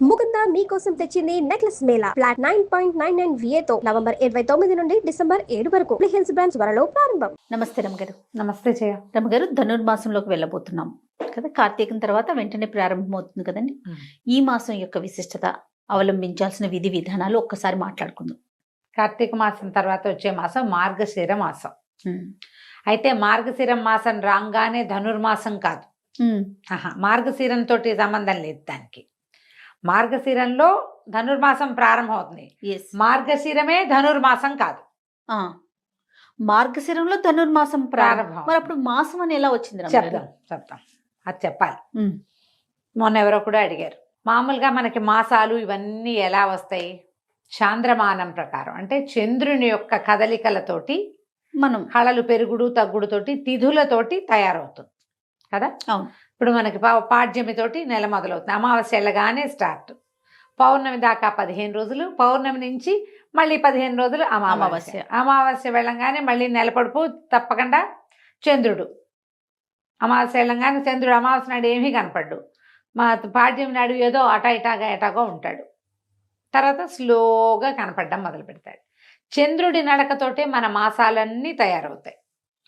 ముకుంద మీకోసం తెచ్చింది necklace Mela flat 9.99 VAతో November 29 నుండి డిసెంబర్ 7 వరకు హిల్స్ బ్రాంచ్ త్వరలో ప్రారంభం. నమస్తే రమగారు. నమస్తే జయ. రమగారు, ధనుర్మాసంలోకి వెళ్ళబోతున్నాం కదా. కార్తీకం తర్వాత వెంటనే ప్రారంభమవుతుంది కదండి. ఈ మాసం యొక్క విశిష్టత, అవలంబించాల్సిన విధి విధానాలు ఒక్కసారి మాట్లాడుకుందాం. కార్తీక మాసం తర్వాత వచ్చే మాసం మార్గశిర మాసం. అయితే మార్గశిర మాసం రాగానే ధనుర్మాసం కాదు. మార్గశిరంతో సంబంధం లేదు దానికి. మార్గశిరంలో ధనుర్మాసం ప్రారంభమవుతుంది. మార్గశిరమే ధనుర్మాసం కాదు. మార్గశిరంలో ధనుర్మాసం ప్రారంభం. మరి అప్పుడు మాసం అని ఎలా వచ్చింది? చెప్తాం అది చెప్పాలి. మొన్న ఎవరో కూడా అడిగారు, మామూలుగా మనకి మాసాలు ఇవన్నీ ఎలా వస్తాయి? చాంద్రమానం ప్రకారం, అంటే చంద్రుని యొక్క కదలికలతోటి మనం హళలు పెరుగుడు తగ్గుడుతోటి తిథులతోటి తయారవుతుంది కదా. అవును. ఇప్పుడు మనకి పాడ్యమితోటి నెల మొదలవుతుంది. అమావాస్య వెళ్ళగానే స్టార్ట్. పౌర్ణమి దాకా 15 రోజులు, పౌర్ణమి నుంచి మళ్ళీ 15 రోజులు అమావాస్య. అమావాస్య వెళ్ళంగానే మళ్ళీ నెలపడుపు తప్పకుండా చంద్రుడు. అమావాస్య వెళ్ళంగానే చంద్రుడు అమావాస్య నాడు ఏమీ కనపడ్డు. మా పాడ్యమి నాడు ఏదో ఎటాగో ఉంటాడు. తర్వాత స్లోగా కనపడడం మొదలు పెడతాడు. చంద్రుడి నడకతోటే మన మాసాలన్నీ తయారవుతాయి.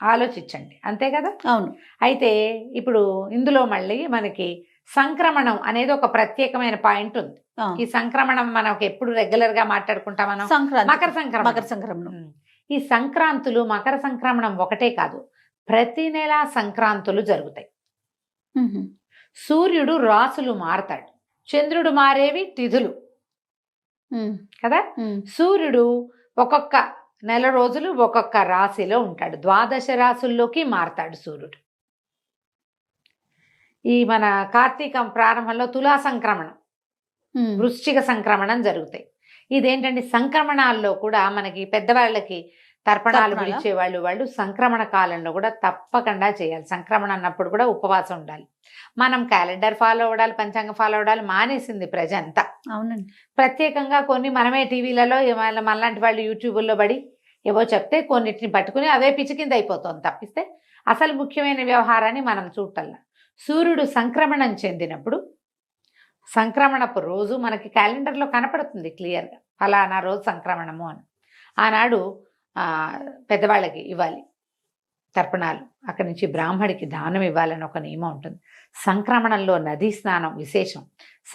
ఆలోచించండి, అంతే కదా. అవును. అయితే ఇప్పుడు ఇందులో మళ్ళీ మనకి సంక్రమణం అనేది ఒక ప్రత్యేకమైన పాయింట్ ఉంది. ఈ సంక్రమణం మనకు ఎప్పుడు రెగ్యులర్ గా మాట్లాడుకుంటాం మనం. మకర సంక్రమణం. ఈ సంక్రాంతులు, మకర సంక్రమణం ఒకటే కాదు, ప్రతి నెల సంక్రాంతులు జరుగుతాయి. సూర్యుడు రాసులు మారతాడు, చంద్రుడు మారేవి తిథులు కదా. సూర్యుడు ఒక్కొక్క నెల రోజులు ఒక్కొక్క రాశిలో ఉంటాడు. 12 రాశుల్లోకి మారతాడు సూర్యుడు. ఈ మన కార్తీకం ప్రారంభంలో తులా సంక్రమణం, వృశ్చిక సంక్రమణం జరుగుతాయి. ఇదేంటంటే సంక్రమణాల్లో కూడా మనకి పెద్దవాళ్ళకి తర్పణాలు పిలిచే వాళ్ళు సంక్రమణ కాలంలో కూడా తప్పకుండా చేయాలి. సంక్రమణ అన్నప్పుడు కూడా ఉపవాసం ఉండాలి. మనం క్యాలెండర్ ఫాలో అవ్వడాలి, పంచాంగం ఫాలో అవ్వడాలి మానేసింది ప్రజంతా. అవునండి. ప్రత్యేకంగా కొన్ని మనమే టీవీలలో మనలాంటి వాళ్ళు యూట్యూబ్లో పడి ఏవో చెప్తే కొన్నిటిని పట్టుకుని అవే పిచ్చి కింద అయిపోతుంది తప్పిస్తే అసలు ముఖ్యమైన వ్యవహారాన్ని మనం చూడటల్లా. సూర్యుడు సంక్రమణం చెందినప్పుడు సంక్రమణపు రోజు మనకి క్యాలెండర్లో కనపడుతుంది క్లియర్గా, ఫలానా రోజు సంక్రమణము అని. ఆనాడు పెద్దవాళ్ళకి ఇవ్వాలి తర్పణాలు, అక్కడి నుంచి బ్రాహ్మడికి దానం ఇవ్వాలని ఒక నియమం ఉంటుంది. సంక్రమణంలో నదీ స్నానం విశేషం,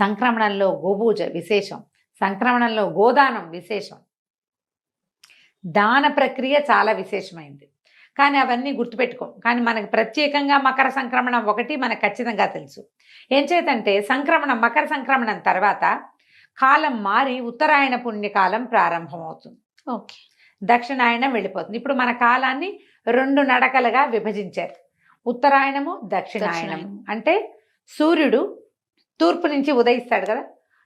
సంక్రమణంలో గోపూజ విశేషం, సంక్రమణంలో గోదానం విశేషం. దాన ప్రక్రియ చాలా విశేషమైంది. కానీ అవన్నీ గుర్తుపెట్టుకోం. కానీ మనకి ప్రత్యేకంగా మకర సంక్రమణం ఒకటి మనకు ఖచ్చితంగా తెలుసు. ఏం చేతంటే మకర సంక్రమణం తర్వాత కాలం మారి ఉత్తరాయణ పుణ్యకాలం ప్రారంభమవుతుంది. ఓకే. దక్షిణాయనం వెళ్ళిపోతుంది. ఇప్పుడు మన కాలాన్ని 2 నడకలుగా విభజించారు, ఉత్తరాయణము దక్షిణాయనము. అంటే సూర్యుడు తూర్పు నుంచి ఉదయిస్తాడు కదా.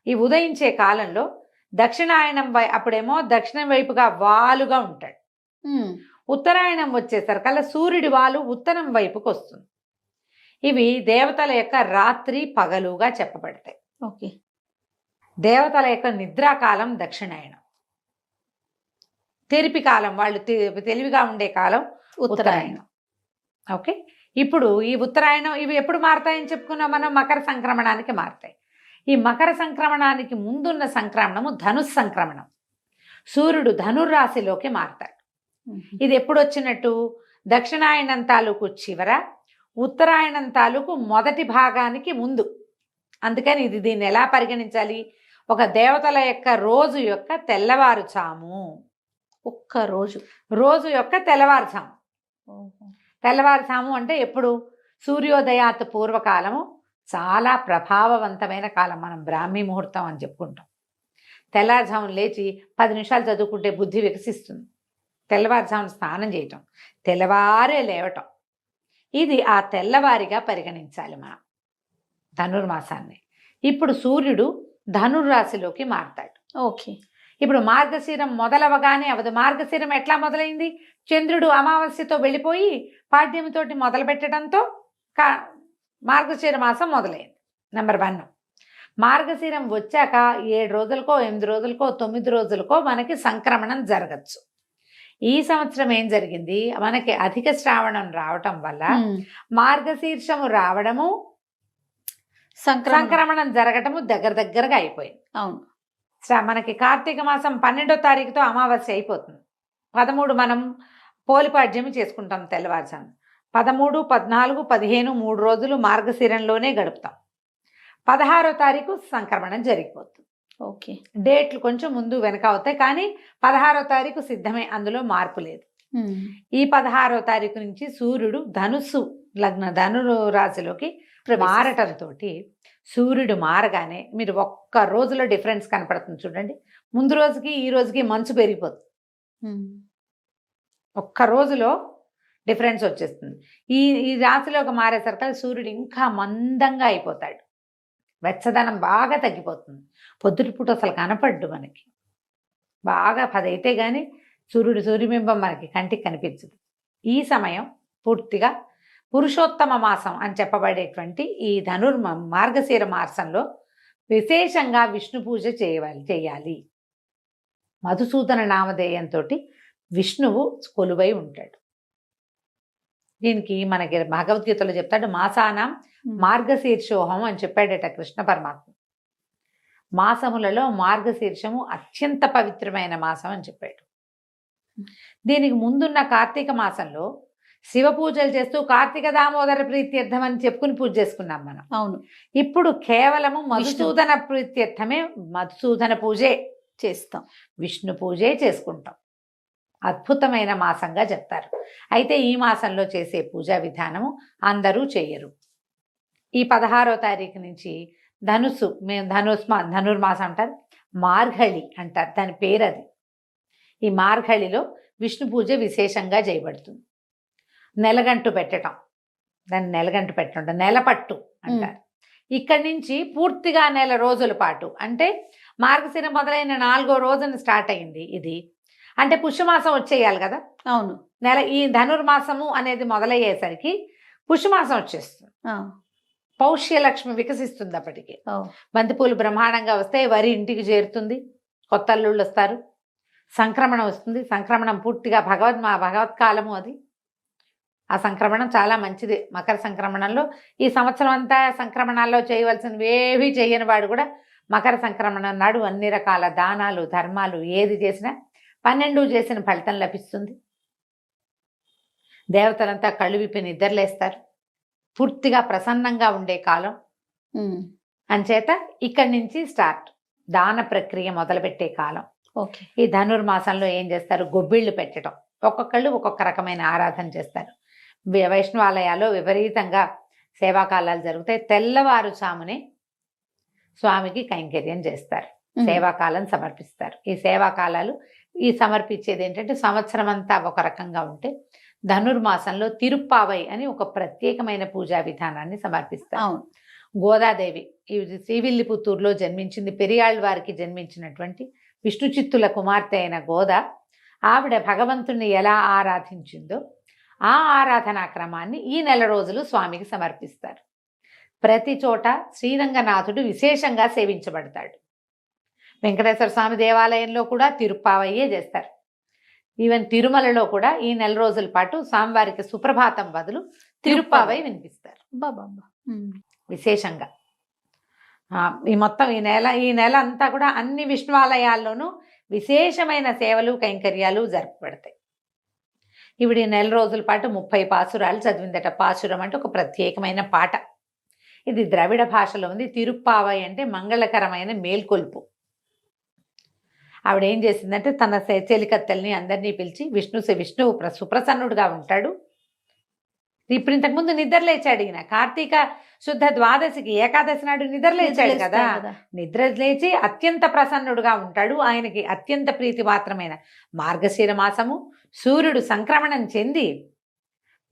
ఈ ఉదయించే కాలంలో దక్షిణాయనం అప్పుడేమో దక్షిణం వైపుగా వాలుగా ఉంటాడు. ఉత్తరాయణం వచ్చేసరికల్లా సూర్యుడి వాలు ఉత్తరం వైపుకి వస్తుంది. ఇవి దేవతల యొక్క రాత్రి పగలుగా చెప్పబడతాయి. ఓకే. దేవతల యొక్క నిద్రాకాలం దక్షిణాయనం, తెరిపి కాలం, వాళ్ళు తెలివిగా ఉండే కాలం ఉత్తరాయణం. ఓకే. ఇప్పుడు ఈ ఉత్తరాయణం ఇవి ఎప్పుడు మారతాయని చెప్పుకున్నాం మనం? మకర సంక్రమణానికి మారతాయి. ఈ మకర సంక్రమణానికి ముందున్న సంక్రమణము ధనుస్ సంక్రమణం. సూర్యుడు ధనుర్రాశిలోకి మారతాడు. ఇది ఎప్పుడు వచ్చినట్టు? దక్షిణాయనం తాలూకు చివర, ఉత్తరాయణం తాలూకు మొదటి భాగానికి ముందు. అందుకని దీన్ని ఎలా పరిగణించాలి? ఒక దేవతల యొక్క రోజు యొక్క తెల్లవారుజాము. ఒక్క రోజు యొక్క తెల్లవారుజాము. తెల్లవారుజాము అంటే ఎప్పుడు? సూర్యోదయాత్ పూర్వకాలము చాలా ప్రభావవంతమైన కాలం. మనం బ్రాహ్మీ ముహూర్తం అని చెప్పుకుంటాం. తెల్లవారుజామును లేచి 10 నిమిషాలు చదువుకుంటే బుద్ధి వికసిస్తుంది. తెల్లవారుజామును స్నానం చేయటం, తెల్లవారే లేవటం, ఇది ఆ తెల్లవారిగా పరిగణించాలి మనం ధనుర్మాసాన్ని. ఇప్పుడు సూర్యుడు ధనుర్రాశిలోకి మారతాడు. ఓకే. ఇప్పుడు మార్గశిరం మొదలవగానే అవదు. మార్గశిరం ఎట్లా మొదలైంది? చంద్రుడు అమావాస్యతో వెళ్ళిపోయి పాడ్యమితోటి మొదలు పెట్టడంతో మార్గశిర మాసం మొదలైంది. నెంబర్ 1. మార్గశిరం వచ్చాక 7 రోజులకో 8 రోజులకో 9 రోజులకో మనకి సంక్రమణం జరగచ్చు. ఈ సంవత్సరం ఏం జరిగింది? మనకి అధిక శ్రావణం రావటం వల్ల మార్గశీర్షము రావడము, సంక్రమణం జరగటము దగ్గరగా అయిపోయింది. అవును. మనకి కార్తీక మాసం 12వ తారీఖుతో అమావాస్య అయిపోతుంది. 13 మనం పోలిపాడ్యమి చేసుకుంటాం తెల్లవారుజాము. 13, 14, 15 3 రోజులు మార్గశిరంలోనే గడుపుతాం. 16వ తారీఖు సంక్రమణం జరిగిపోతుంది. ఓకే. డేట్లు కొంచెం ముందు వెనక అవుతాయి, కానీ 16వ తారీఖు సిద్ధమే, అందులో మార్పు లేదు. ఈ 16వ తారీఖు నుంచి సూర్యుడు ధను రాశిలోకి మారటంతో సూర్యుడు మారగానే మీరు ఒక్క రోజులో డిఫరెన్స్ కనపడుతుంది చూడండి. ముందు రోజుకి ఈ రోజుకి మంచు పెరిగిపోతుంది. ఒక్క రోజులో డిఫరెన్స్ వచ్చేస్తుంది. ఈ రాశిలోకి మారేసరికి సూర్యుడు ఇంకా మందంగా అయిపోతాడు. వెచ్చదనం బాగా తగ్గిపోతుంది. పొద్దుటిపూట అసలు కనపడ్డు మనకి. బాగా 10 అయితే కానీ సూర్యబింబం మనకి కంటికి కనిపించదు. ఈ సమయం పూర్తిగా పురుషోత్తమ మాసం అని చెప్పబడేటువంటి ఈ మార్గశిర మాసంలో విశేషంగా విష్ణు పూజ చేయాలి. మధుసూదన నామధేయంతో విష్ణువు కొలువై ఉంటాడు. దీనికి మనకి భగవద్గీతలో చెప్తాడు, మాసానం మార్గశీర్షోహం అని చెప్పాడట కృష్ణ పరమాత్మ. మాసములలో మార్గశీర్షము అత్యంత పవిత్రమైన మాసం అని చెప్పాడు. దీనికి ముందున్న కార్తీక మాసంలో శివ పూజలు చేస్తూ కార్తీక దామోదర ప్రీత్యర్థం అని చెప్పుకుని పూజ చేసుకున్నాం మనం. అవును. ఇప్పుడు కేవలము మధుసూదన ప్రీత్యర్థమే, మధుసూదన పూజే చేస్తాం, విష్ణు పూజే చేసుకుంటాం. అద్భుతమైన మాసంగా చెప్తారు. అయితే ఈ మాసంలో చేసే పూజా విధానము అందరూ చేయరు. ఈ 16వ తారీఖు నుంచి ధనుర్మాసం అంటారు, మార్గళి అంటారు, దాని పేరు అది. ఈ మార్గళిలో విష్ణు పూజ విశేషంగా చేయబడుతుంది. నెలగంటు పెట్టడం, దాన్ని నెలగంటు పెట్టడం, నెలపట్టు అంటారు. ఇక్కడి నుంచి పూర్తిగా నెల రోజుల పాటు, అంటే మార్గశిర మొదలైన 4వ రోజున స్టార్ట్ అయింది ఇది. అంటే పుష్యమాసం వచ్చేయాలి కదా. అవును. ఈ ధనుర్మాసము అనేది మొదలయ్యేసరికి పుష్యమాసం వచ్చేస్తుంది. పౌష్యలక్ష్మి వికసిస్తుంది. అప్పటికి బంతిపూలు బ్రహ్మాండంగా వస్తాయి, వరి ఇంటికి చేరుతుంది, కొత్త అల్లుళ్ళు వస్తారు, సంక్రమణం వస్తుంది. సంక్రమణం పూర్తిగా భగవత్కాలము అది. ఆ సంక్రమణం చాలా మంచిది. మకర సంక్రమణంలో ఈ సంవత్సరం అంతా సంక్రమణాల్లో చేయవలసినవి ఏవి చేయని వాడు కూడా మకర సంక్రమణం నాడు అన్ని రకాల దానాలు ధర్మాలు ఏది చేసినా 12 చేసిన ఫలితం లభిస్తుంది. దేవతలంతా కళ్ళు విప్పి నిద్రలేస్తారు. పూర్తిగా ప్రసన్నంగా ఉండే కాలం. అంచేత ఇక్కడి నుంచి స్టార్ట్ దాన ప్రక్రియ మొదలుపెట్టే కాలం. ఈ ధనుర్మాసంలో ఏం చేస్తారు, గొబ్బిళ్ళు పెట్టడం. ఒక్కొక్కళ్ళు ఒక్కొక్క రకమైన ఆరాధన చేస్తారు. వైష్ణవాలయాల్లో విపరీతంగా సేవాకాలాలు జరుగుతాయి. తెల్లవారుజామునే స్వామికి కైంకర్యం చేస్తారు, సేవాకాలం సమర్పిస్తారు. ఈ సేవాకాలాలు సమర్పించేది ఏంటంటే సంవత్సరం అంతా ఒక రకంగా ఉంటే ధనుర్మాసంలో తిరుప్పావై అని ఒక ప్రత్యేకమైన పూజా విధానాన్ని సమర్పిస్తారు. గోదాదేవి శ్రీవిల్లిపుత్తూరులో జన్మించింది. పెరియాళ్ళ వారికి జన్మించినటువంటి విష్ణు చిత్తుల కుమార్తె అయిన గోదా, ఆవిడ భగవంతుణ్ణి ఎలా ఆరాధించిందో ఆ ఆరాధనా క్రమాన్ని ఈ నెల రోజులు స్వామికి సమర్పిస్తారు. ప్రతి చోట శ్రీరంగనాథుడు విశేషంగా సేవించబడతాడు. వెంకటేశ్వర స్వామి దేవాలయంలో కూడా తిరుప్పావయ్యే చేస్తారు. ఈవెన్ తిరుమలలో కూడా ఈ నెల రోజుల పాటు స్వామివారికి సుప్రభాతం బదులు తిరుప్పావై వినిపిస్తారు విశేషంగా. మొత్తం ఈ నెల అంతా కూడా అన్ని విష్ణువాలయాల్లోనూ విశేషమైన సేవలు కైంకర్యాలు జరపబడతాయి. ఈవిడ ఈ నెల రోజుల పాటు 30 పాసురాలు చదివిందట. పాసురం అంటే ఒక ప్రత్యేకమైన పాట. ఇది ద్రవిడ భాషలో ఉంది. తిరుప్పావై అంటే మంగళకరమైన మేల్కొల్పు. ఆవిడ ఏం చేసిందంటే తన చెలికత్తెల్ని అందరినీ పిలిచి విష్ణువు సుప్రసన్నుడుగా ఉంటాడు. ఇప్పుడు ఇంతకుముందు నిద్రలేచాడు ఈయన. కార్తీక శుద్ధ ద్వాదశికి ఏకాదశి నాడు నిద్రలేచాడు కదా. నిద్రలేచి అత్యంత ప్రసన్నుడుగా ఉంటాడు. ఆయనకి అత్యంత ప్రీతిపాత్రమైన మార్గశిర మాసము, సూర్యుడు సంక్రమణం చెంది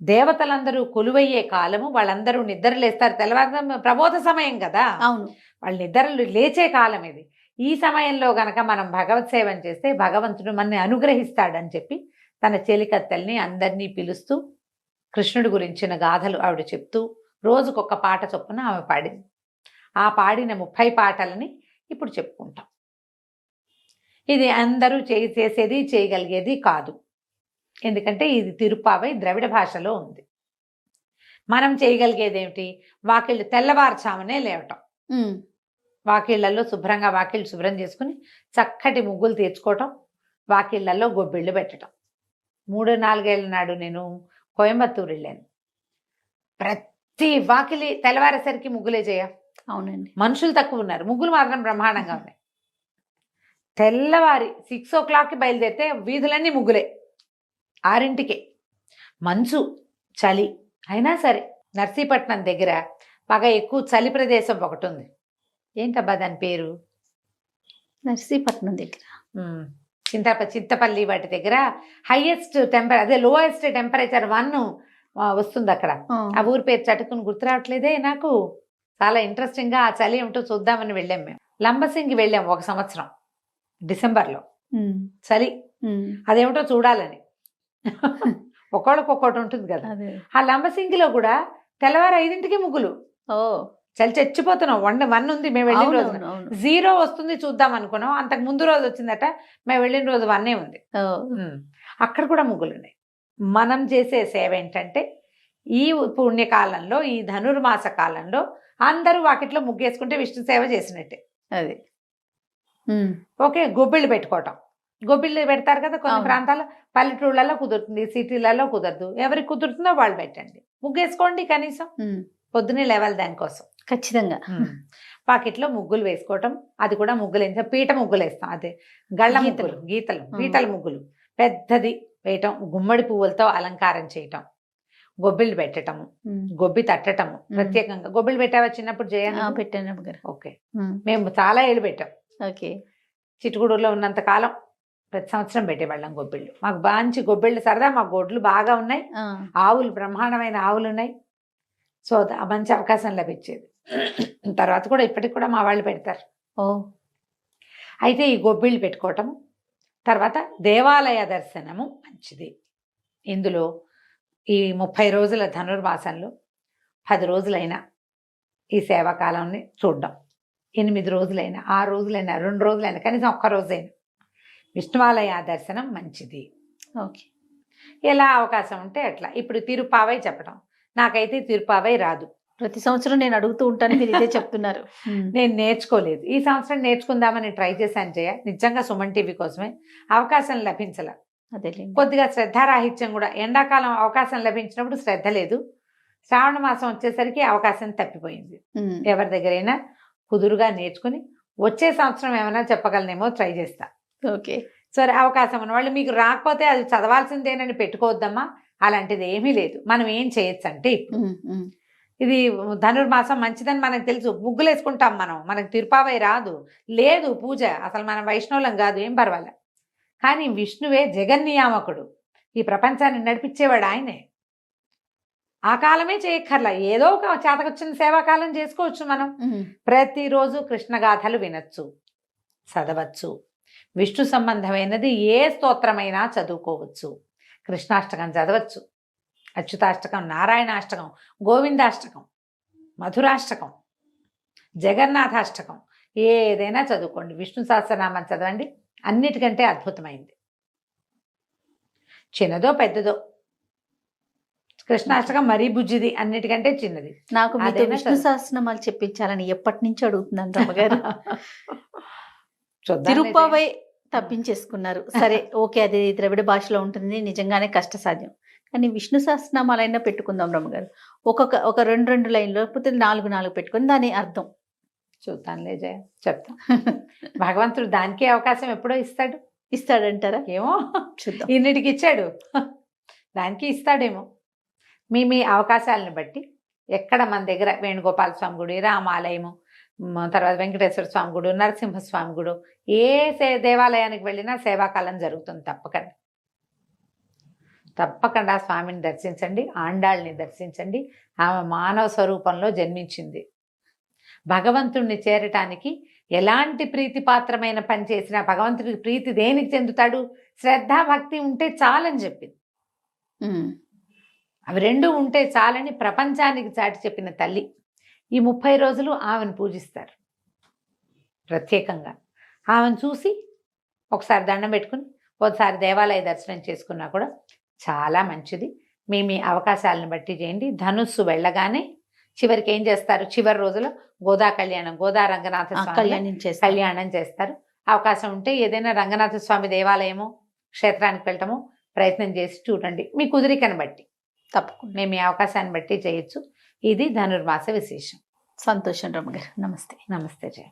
దేవతలందరూ కొలువయ్యే కాలము. వాళ్ళందరూ నిద్రలేస్తారు. తెల్లవారు ప్రబోధ సమయం కదా. అవును, వాళ్ళు నిద్రలు లేచే కాలం ఇది. ఈ సమయంలో గనక మనం భగవత్ సేవం చేస్తే భగవంతుడు మనని అనుగ్రహిస్తాడని చెప్పి తన చెలికత్తెల్ని అందరినీ పిలుస్తూ కృష్ణుడి గురించిన గాథలు ఆవిడ చెప్తూ రోజుకొక పాట చొప్పున ఆమె పాడింది. ఆ పాడిన 30 పాటలని ఇప్పుడు చెప్పుకుంటాం. ఇది అందరూ చేసేది చేయగలిగేది కాదు. ఎందుకంటే ఇది తిరుప్పావై ద్రవిడ భాషలో ఉంది. మనం చేయగలిగేది ఏమిటి? వాకిళ్ళు తెల్లవారుచామునే లేవటం, వాకిళ్లలో శుభ్రంగా వాకిళ్ళు శుభ్రం చేసుకుని చక్కటి ముగ్గులు తీర్చుకోవటం, వాకిళ్లలో గొబ్బిళ్ళు పెట్టడం. 3-4 ఏళ్ళ నాడు నేను కోయంబత్తూరు వెళ్ళాను. ప్రతి వాకిలి తెల్లవారేసరికి ముగ్గులే చేయ. అవునండి. మనుషులు తక్కువ ఉన్నారు, ముగ్గులు మాత్రం బ్రహ్మాండంగా ఉన్నాయి. తెల్లవారి 6 o'clockకి బయలుదేరితే వీధులన్నీ ముగ్గులే. 6ంటికే మంచు చలి అయినా సరే నర్సీపట్నం దగ్గర బాగా ఎక్కువ చలి ప్రదేశం ఒకటి ఉంది. ఏంటబ్బా దాని పేరు? నర్సీపట్నం దగ్గర చింతపల్లి వాటి దగ్గర హైయెస్ట్ లోయెస్ట్ టెంపరేచర్ 1 వస్తుంది అక్కడ. ఆ ఊరి పేరు చటుకుని గుర్తు రావట్లేదే నాకు. చాలా ఇంట్రెస్టింగ్ గా ఆ చలి ఏమిటో చూద్దామని వెళ్ళాం మేము. లంబసింగి వెళ్ళాం 1 సంవత్సరం డిసెంబర్లో. చలి అదేమిటో చూడాలని. ఒక్కొక్కటి ఉంటుంది కదా. ఆ లంబసింగిలో కూడా తెల్లవారు 5ంటికి ముగ్గులు. చలి చచ్చిపోతున్నాం. 1 ఉంది మేము వెళ్ళిన రోజు. 0 వస్తుంది చూద్దాం అనుకున్నాం. అంతకు ముందు రోజు వచ్చిందట, మేము వెళ్ళిన రోజు 1 ఉంది. అక్కడ కూడా ముగ్గులు ఉన్నాయి. మనం చేసే సేవ ఏంటంటే ఈ పుణ్యకాలంలో, ఈ ధనుర్మాస కాలంలో అందరూ వాకిట్లో ముగ్గేసుకుంటే విష్ణు సేవ చేసినట్టే. అది ఓకే. గొబ్బిళ్ళు పెట్టుకోవటం, గొబ్బిళ్ళు పెడతారు కదా కొన్ని ప్రాంతాల్లో. పల్లెటూళ్ళలో కుదురుతుంది, సిటీలలో కుదరదు. ఎవరికి కుదురుతుందో వాళ్ళు పెట్టండి, ముగ్గేసుకోండి. కనీసం పొద్దునే లేవాలి దానికోసం. ఖచ్చితంగా పాకెట్లో ముగ్గులు వేసుకోవటం. అది కూడా ముగ్గులు వేస్తాం, పీట ముగ్గులు వేస్తాం. అదే గళ్ళ ముగ్గులు, పీటల ముగ్గులు పెద్దది వేయటం, గుమ్మడి పువ్వులతో అలంకారం చేయటం, గొబ్బిళ్ళు పెట్టటము, గొబ్బి తట్టటము. ప్రత్యేకంగా గొబ్బిళ్ళు పెట్టావా చిన్నప్పుడు? పెట్టాను. ఓకే. మేము చాలా ఏళ్ళు పెట్టాం. ఓకే. చిట్టుగూడూరులో ఉన్నంత కాలం ప్రతి సంవత్సరం పెట్టేవాళ్ళం గొబ్బిళ్ళు. మాకు మంచి గొబ్బిళ్ళు సరదా. మా గొడ్లు బాగా ఉన్నాయి, ఆవులు బ్రహ్మాండమైన ఆవులు ఉన్నాయి. సో మంచి అవకాశం లభించేది. తర్వాత కూడా ఇప్పటికి కూడా మా వాళ్ళు పెడతారు. అయితే ఈ గొబ్బిళ్ళు పెట్టుకోవటం, తర్వాత దేవాలయ దర్శనము మంచిది. ఇందులో ఈ 30 రోజుల ధనుర్మాసంలో 10 రోజులైనా ఈ సేవాకాలాన్ని చూడడం, 8 రోజులైనా, 6 రోజులైనా, 2 రోజులైనా, కనీసం 1 రోజైనా విష్ణువాలయ దర్శనం మంచిది. ఓకే. ఎలా అవకాశం ఉంటే అట్లా. ఇప్పుడు తిరుపావై చెప్పడం, నాకైతే తిరుపావై రాదు. ప్రతి సంవత్సరం నేను అడుగుతూ ఉంటాను, మీరు ఇదే చెప్తున్నారు. నేను నేర్చుకోలేదు. ఈ సంవత్సరం నేర్చుకుందామని ట్రై చేశాను జయ, నిజంగా సుమన్ టీవీ కోసమే. అవకాశం లభించల. అదే కొద్దిగా శ్రద్ధారాహిత్యం కూడా. ఎండాకాలం అవకాశం లభించినప్పుడు శ్రద్ధ లేదు, శ్రావణ మాసం వచ్చేసరికి అవకాశం తప్పిపోయింది. ఎవరి దగ్గరైనా కుదురుగా నేర్చుకుని వచ్చే సంవత్సరం ఏమైనా చెప్పగలనేమో ట్రై చేస్తా. ఓకే. సరే, అవకాశం ఉన్న వాళ్ళు మీకు రాకపోతే అది చదవాల్సిందేనని పెట్టుకోవద్దమ్మా. అలాంటిది ఏమీ లేదు. మనం ఏం చేయొచ్చు అంటే, ఇప్పుడు ఇది ధనుర్మాసం మంచిదని మనకు తెలుసు, ముగ్గులు వేసుకుంటాం మనం. మనకు తిరుపావై రాదు, లేదు పూజ, అసలు మనం వైష్ణవులం కాదు, ఏం పర్వాలే. కానీ విష్ణువే జగన్నియామకుడు, ఈ ప్రపంచాన్ని నడిపించేవాడు ఆయనే. ఆ కాలమే చేయక్కర్లా, ఏదో ఒక చేతకొచ్చిన సేవాకాలం చేసుకోవచ్చు మనం. ప్రతిరోజు కృష్ణగాథలు వినొచ్చు, చదవచ్చు. విష్ణు సంబంధమైనది ఏ స్తోత్రమైనా చదువుకోవచ్చు. కృష్ణాష్టకం చదవచ్చు, అచ్యుతాష్టకం, నారాయణాష్టకం, గోవిందాష్టకం, మధురాష్టకం, జగన్నాథాష్టకం, ఏదైనా చదువుకోండి. విష్ణు సహస్రనామం చదవండి, అన్నిటికంటే అద్భుతమైంది. చిన్నదో పెద్దదో, కృష్ణాష్టకం మరీ బుజ్జిది, అన్నిటికంటే చిన్నది. నాకు మీతో విష్ణు సహస్రనామాలు చెప్పించాలని ఎప్పటి నుంచి అడుగుతున్నాను రమ్మగారు. తిరుపావై తప్పించేసుకున్నారు. సరే, ఓకే, అది ద్రవిడ భాషలో ఉంటుంది, నిజంగానే కష్టసాధ్యం. కానీ విష్ణు సహస్రనామాలైనా పెట్టుకుందాం రమ్మగారు. ఒక 2 లైన్లు, లేకపోతే 4 పెట్టుకుని దాని అర్థం చూద్దాంలే జయ, చెప్తాం. భగవంతుడు దానికే అవకాశం ఎప్పుడో ఇస్తాడంటారా? ఏమో చూద్దాం. ఇన్నిటికి ఇచ్చాడు, దానికి ఇస్తాడేమో. మీ అవకాశాలను బట్టి ఎక్కడ మన దగ్గర వేణుగోపాల స్వామి గుడి, రామాలయము, తర్వాత వెంకటేశ్వర స్వామి గుడి, నరసింహస్వామి గుడి, ఏ దేవాలయానికి వెళ్ళినా సేవాకాలం జరుగుతుంది. తప్పకుండా స్వామిని దర్శించండి, ఆండాళ్ళని దర్శించండి. ఆమె మానవ స్వరూపంలో జన్మించింది. భగవంతుణ్ణి చేరటానికి ఎలాంటి ప్రీతిపాత్రమైన పని చేసినా భగవంతుడికి ప్రీతి దేనికి చెందుతాడు? శ్రద్ధ, భక్తి ఉంటే చాలని చెప్పింది. అవి 2 ఉంటే చాలని ప్రపంచానికి చాటి చెప్పిన తల్లి. ఈ 30 రోజులు ఆమెను పూజిస్తారు ప్రత్యేకంగా. ఆమెను చూసి ఒకసారి దండం పెట్టుకుని ఒకసారి దేవాలయ దర్శనం చేసుకున్నా కూడా చాలా మంచిది. మీ అవకాశాలను బట్టి చేయండి. ధనుస్సు వెళ్ళగానే చివరికి ఏం చేస్తారు, చివరి రోజులో గోదా కళ్యాణం, గోదా రంగనాథ స్వామి కళ్యాణం చేస్తారు. కళ్యాణం చేస్తారు. అవకాశం ఉంటే ఏదైనా రంగనాథ స్వామి దేవాలయమో క్షేత్రానికి వెళ్ళటమో ప్రయత్నం చేసి చూడండి, మీ కుదిరికను బట్టి. తప్పకుండా మీ అవకాశాన్ని బట్టి చేయొచ్చు. ఇది ధనుర్మాస విశేషం. సంతోషం రమగారు. నమస్తే. నమస్తే జయ.